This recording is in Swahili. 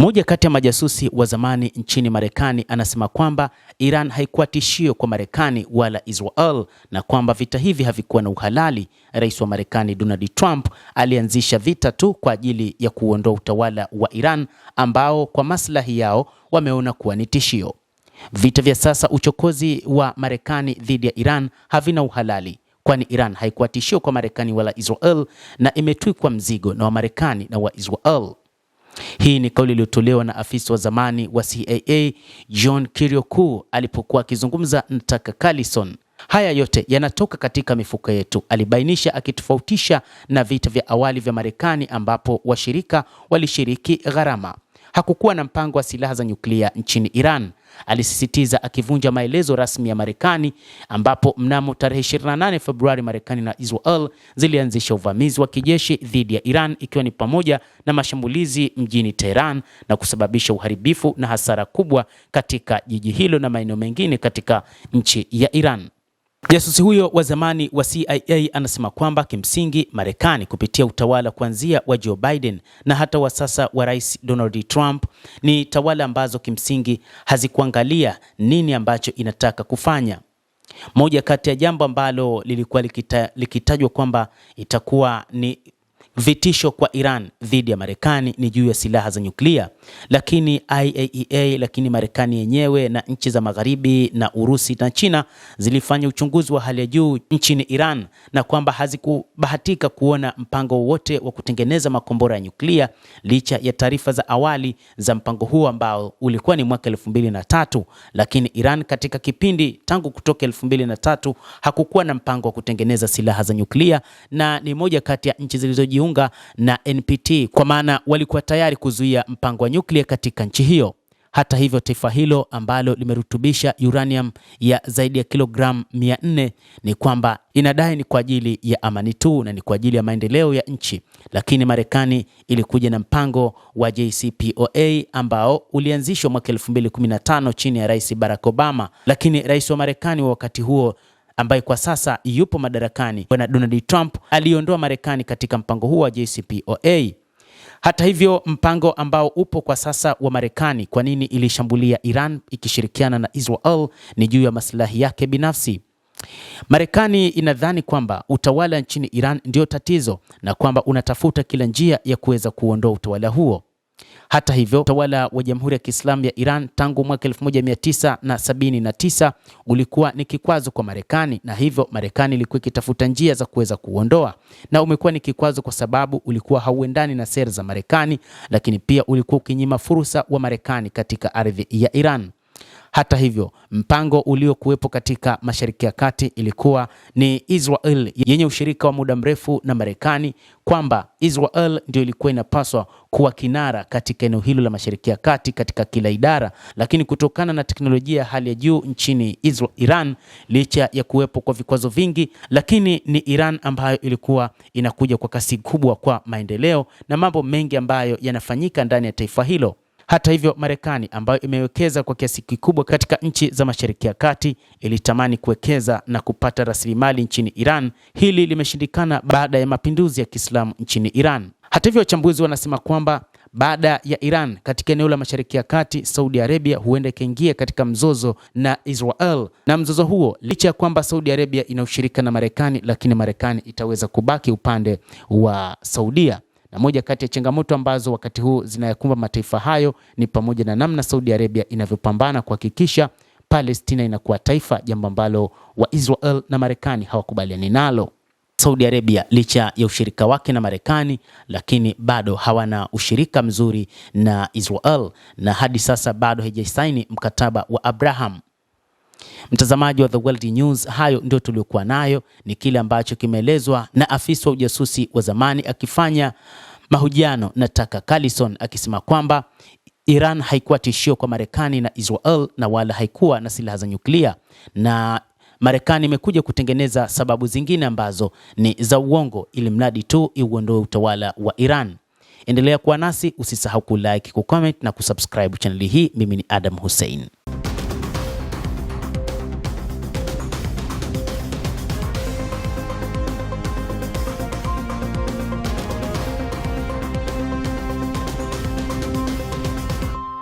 Mmoja kati ya majasusi wa zamani nchini Marekani anasema kwamba Iran haikuwa tishio kwa Marekani wala Israel na kwamba vita hivi havikuwa na uhalali. Rais wa Marekani Donald Trump alianzisha vita tu kwa ajili ya kuondoa utawala wa Iran ambao kwa maslahi yao wameona kuwa ni tishio. Vita vya sasa, uchokozi wa Marekani dhidi ya Iran havina uhalali, kwani Iran haikuwa tishio kwa Marekani wala Israel na imetwikwa mzigo na Wamarekani na wa Israel. Hii ni kauli iliyotolewa na afisa wa zamani wa CIA John Kiriakou alipokuwa akizungumza na Tucker Carlson. Haya yote yanatoka katika mifuko yetu, alibainisha, akitofautisha na vita vya awali vya Marekani ambapo washirika walishiriki gharama. Hakukuwa na mpango wa silaha za nyuklia nchini Iran, alisisitiza, akivunja maelezo rasmi ya Marekani ambapo mnamo tarehe 28 Februari Marekani na Israel zilianzisha uvamizi wa kijeshi dhidi ya Iran, ikiwa ni pamoja na mashambulizi mjini Tehran na kusababisha uharibifu na hasara kubwa katika jiji hilo na maeneo mengine katika nchi ya Iran. Jasusi huyo wa zamani wa CIA anasema kwamba kimsingi Marekani kupitia utawala kuanzia wa Joe Biden na hata wa sasa wa Rais Donald Trump ni tawala ambazo kimsingi hazikuangalia nini ambacho inataka kufanya. Moja kati ya jambo ambalo lilikuwa likitajwa kwamba itakuwa ni vitisho kwa Iran dhidi ya Marekani ni juu ya silaha za nyuklia, lakini IAEA, lakini Marekani yenyewe na nchi za Magharibi na Urusi na China zilifanya uchunguzi wa hali ya juu nchini Iran na kwamba hazikubahatika kuona mpango wote wa kutengeneza makombora ya nyuklia licha ya taarifa za awali za mpango huo ambao ulikuwa ni mwaka 2003, lakini Iran katika kipindi tangu kutoka 2003 hakukuwa na mpango wa kutengeneza silaha za nyuklia na ni moja kati ya nchi zilizojiunga na NPT, kwa maana walikuwa tayari kuzuia mpango wa nyuklia katika nchi hiyo. Hata hivyo, taifa hilo ambalo limerutubisha uranium ya zaidi ya kilogramu 400 ni kwamba inadai ni kwa ajili ya amani tu na ni kwa ajili ya maendeleo ya nchi, lakini Marekani ilikuja na mpango wa JCPOA ambao ulianzishwa mwaka 2015 chini ya Rais Barack Obama, lakini rais wa Marekani wa wakati huo ambaye kwa sasa yupo madarakani, Bwana Donald Trump, aliondoa Marekani katika mpango huo wa JCPOA. Hata hivyo, mpango ambao upo kwa sasa wa Marekani, kwa nini ilishambulia Iran ikishirikiana na Israel, ni juu ya maslahi yake binafsi. Marekani inadhani kwamba utawala nchini Iran ndio tatizo na kwamba unatafuta kila njia ya kuweza kuondoa utawala huo. Hata hivyo, utawala wa Jamhuri ya Kiislamu ya Iran tangu mwaka 1979 ulikuwa ni kikwazo kwa Marekani, na hivyo Marekani ilikuwa ikitafuta njia za kuweza kuondoa, na umekuwa ni kikwazo kwa sababu ulikuwa hauendani na sera za Marekani, lakini pia ulikuwa ukinyima fursa wa Marekani katika ardhi ya Iran. Hata hivyo, mpango uliokuwepo katika Mashariki ya Kati ilikuwa ni Israel yenye ushirika wa muda mrefu na Marekani, kwamba Israel ndio ilikuwa inapaswa kuwa kinara katika eneo hilo la Mashariki ya Kati katika kila idara, lakini kutokana na teknolojia ya hali ya juu nchini Iran, licha ya kuwepo kwa vikwazo vingi, lakini ni Iran ambayo ilikuwa inakuja kwa kasi kubwa kwa maendeleo na mambo mengi ambayo yanafanyika ndani ya taifa hilo. Hata hivyo, Marekani ambayo imewekeza kwa kiasi kikubwa katika nchi za Mashariki ya Kati ilitamani kuwekeza na kupata rasilimali nchini Iran. Hili limeshindikana baada ya mapinduzi ya Kiislamu nchini Iran. Hata hivyo, wachambuzi wanasema kwamba baada ya Iran katika eneo la Mashariki ya Kati, Saudi Arabia huenda ikaingia katika mzozo na Israel, na mzozo huo, licha ya kwamba Saudi Arabia ina ushirika na Marekani, lakini Marekani itaweza kubaki upande wa Saudia. Na moja kati ya changamoto ambazo wakati huu zinayakumba mataifa hayo ni pamoja na namna Saudi Arabia inavyopambana kuhakikisha Palestina inakuwa taifa, jambo ambalo wa Israel na Marekani hawakubaliani nalo. Saudi Arabia licha ya ushirika wake na Marekani, lakini bado hawana ushirika mzuri na Israel na hadi sasa bado haijasaini mkataba wa Abraham. Mtazamaji wa The World News, hayo ndio tuliokuwa nayo, ni kile ambacho kimeelezwa na afisa wa ujasusi wa zamani akifanya mahojiano na Tucker Carlson, akisema kwamba Iran haikuwa tishio kwa Marekani na Israel na wala haikuwa na silaha za nyuklia, na Marekani imekuja kutengeneza sababu zingine ambazo ni za uongo ili mradi tu iuondoe utawala wa Iran. Endelea kuwa nasi, usisahau kulike, kucomment na kusubscribe channel hii. Mimi ni Adam Hussein.